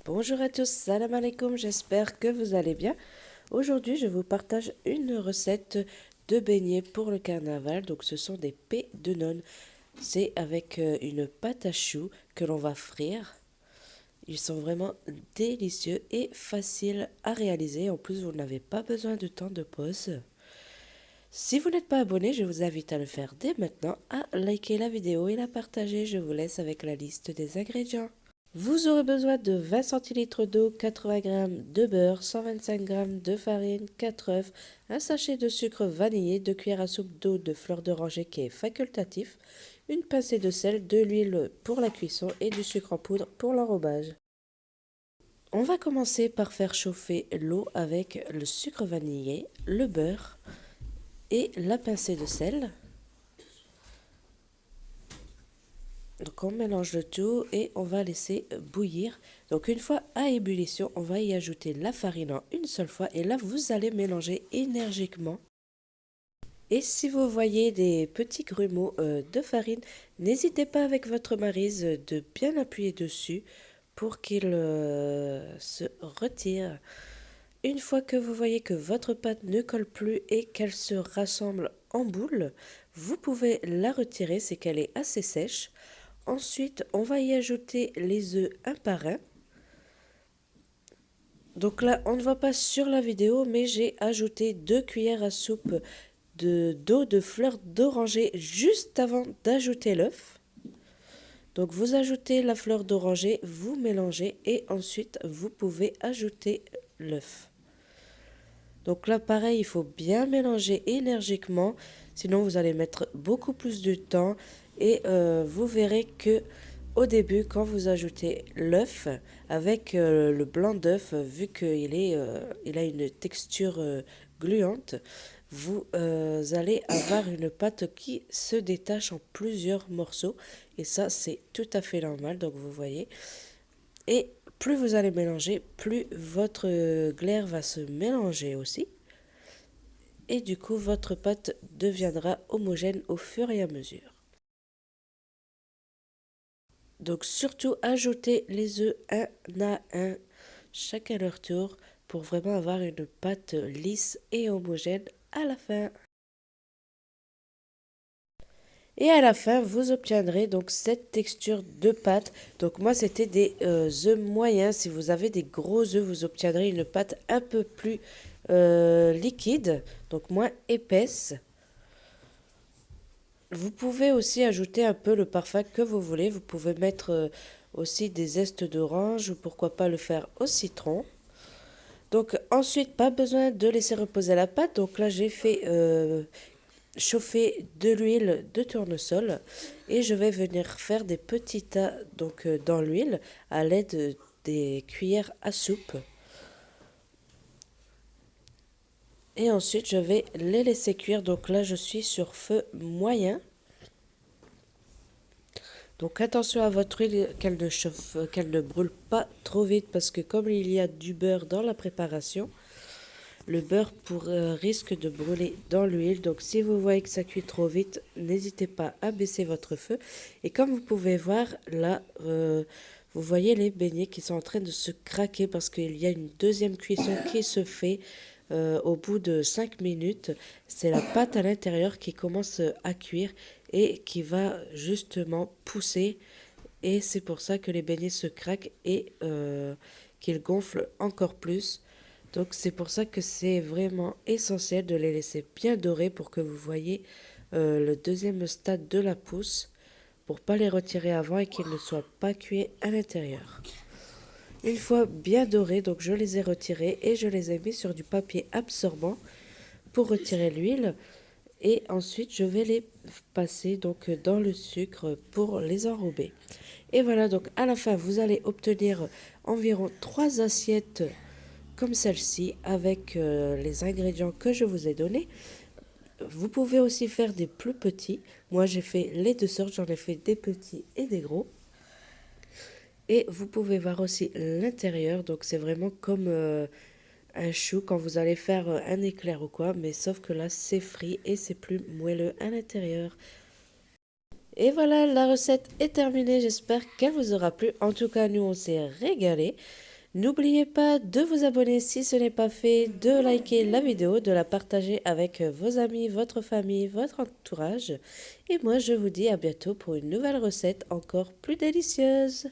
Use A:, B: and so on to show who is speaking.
A: Bonjour à tous, salam alaikum, j'espère que vous allez bien. Aujourd'hui, je vous partage une recette de beignets pour le carnaval. Donc, ce sont des pets de nonne. C'est avec une pâte à choux que l'on va frire. Ils sont vraiment délicieux et faciles à réaliser. En plus, vous n'avez pas besoin de temps de pause. Si vous n'êtes pas abonné, je vous invite à le faire dès maintenant, à liker la vidéo et la partager. Je vous laisse avec la liste des ingrédients. Vous aurez besoin de 20 centilitres d'eau, 80 g de beurre, 125 g de farine, 4 œufs, un sachet de sucre vanillé, 2 cuillères à soupe d'eau de fleur d'oranger qui est facultatif, une pincée de sel, de l'huile pour la cuisson et du sucre en poudre pour l'enrobage. On va commencer par faire chauffer l'eau avec le sucre vanillé, le beurre et la pincée de sel. Donc on mélange le tout et on va laisser bouillir. Donc une fois à ébullition, on va y ajouter la farine en une seule fois et là vous allez mélanger énergiquement. Et si vous voyez des petits grumeaux de farine, n'hésitez pas avec votre maryse de bien appuyer dessus pour qu'il se retire. Une fois que vous voyez que votre pâte ne colle plus et qu'elle se rassemble en boule, vous pouvez la retirer, c'est qu'elle est assez sèche. Ensuite, on va y ajouter les œufs un par un. Donc là, on ne voit pas sur la vidéo, mais j'ai ajouté 2 cuillères à soupe d'eau de fleur d'oranger juste avant d'ajouter l'œuf. Donc vous ajoutez la fleur d'oranger, vous mélangez et ensuite vous pouvez ajouter l'œuf. Donc là, pareil, il faut bien mélanger énergiquement, sinon vous allez mettre beaucoup plus de temps et vous verrez que au début, quand vous ajoutez l'œuf avec le blanc d'œuf, vu il a une texture gluante, vous allez avoir une pâte qui se détache en plusieurs morceaux et ça, c'est tout à fait normal. Donc vous voyez. Et plus vous allez mélanger, plus votre glaire va se mélanger aussi. Et du coup, votre pâte deviendra homogène au fur et à mesure. Donc surtout, ajoutez les œufs un à un, chacun leur tour, pour vraiment avoir une pâte lisse et homogène à la fin. Et à la fin, vous obtiendrez donc cette texture de pâte. Donc moi, c'était des œufs moyens. Si vous avez des gros œufs, vous obtiendrez une pâte un peu plus liquide, donc moins épaisse. Vous pouvez aussi ajouter un peu le parfum que vous voulez. Vous pouvez mettre aussi des zestes d'orange ou pourquoi pas le faire au citron. Donc ensuite, pas besoin de laisser reposer la pâte. Donc là, j'ai fait chauffer de l'huile de tournesol et je vais venir faire des petits tas donc dans l'huile à l'aide des cuillères à soupe. Et ensuite, je vais les laisser cuire. Donc là, je suis sur feu moyen. Donc attention à votre huile qu'elle ne brûle pas trop vite parce que comme il y a du beurre dans la préparation, le beurre risque de brûler dans l'huile. Donc si vous voyez que ça cuit trop vite, n'hésitez pas à baisser votre feu. Et comme vous pouvez voir là, vous voyez les beignets qui sont en train de se craquer parce qu'il y a une deuxième cuisson qui se fait au bout de 5 minutes. C'est la pâte à l'intérieur qui commence à cuire et qui va justement pousser. Et c'est pour ça que les beignets se craquent et qu'ils gonflent encore plus. Donc c'est pour ça que c'est vraiment essentiel de les laisser bien dorés pour que vous voyez le deuxième stade de la pousse pour pas les retirer avant et qu'ils ne soient pas cuits à l'intérieur. Une fois bien dorés, donc je les ai retirés et je les ai mis sur du papier absorbant pour retirer l'huile. Et ensuite, je vais les passer donc dans le sucre pour les enrober. Et voilà, donc à la fin, vous allez obtenir environ 3 assiettes comme celle-ci avec les ingrédients que je vous ai donnés. Vous pouvez aussi faire des plus petits. Moi, j'ai fait les deux sortes, j'en ai fait des petits et des gros. Et vous pouvez voir aussi l'intérieur, donc c'est vraiment comme un chou quand vous allez faire un éclair ou quoi, mais sauf que là c'est frit et c'est plus moelleux à l'intérieur. Et voilà, la recette est terminée, j'espère qu'elle vous aura plu. En tout cas, nous on s'est régalé. N'oubliez pas de vous abonner si ce n'est pas fait, de liker la vidéo, de la partager avec vos amis, votre famille, votre entourage. Et moi, je vous dis à bientôt pour une nouvelle recette encore plus délicieuse.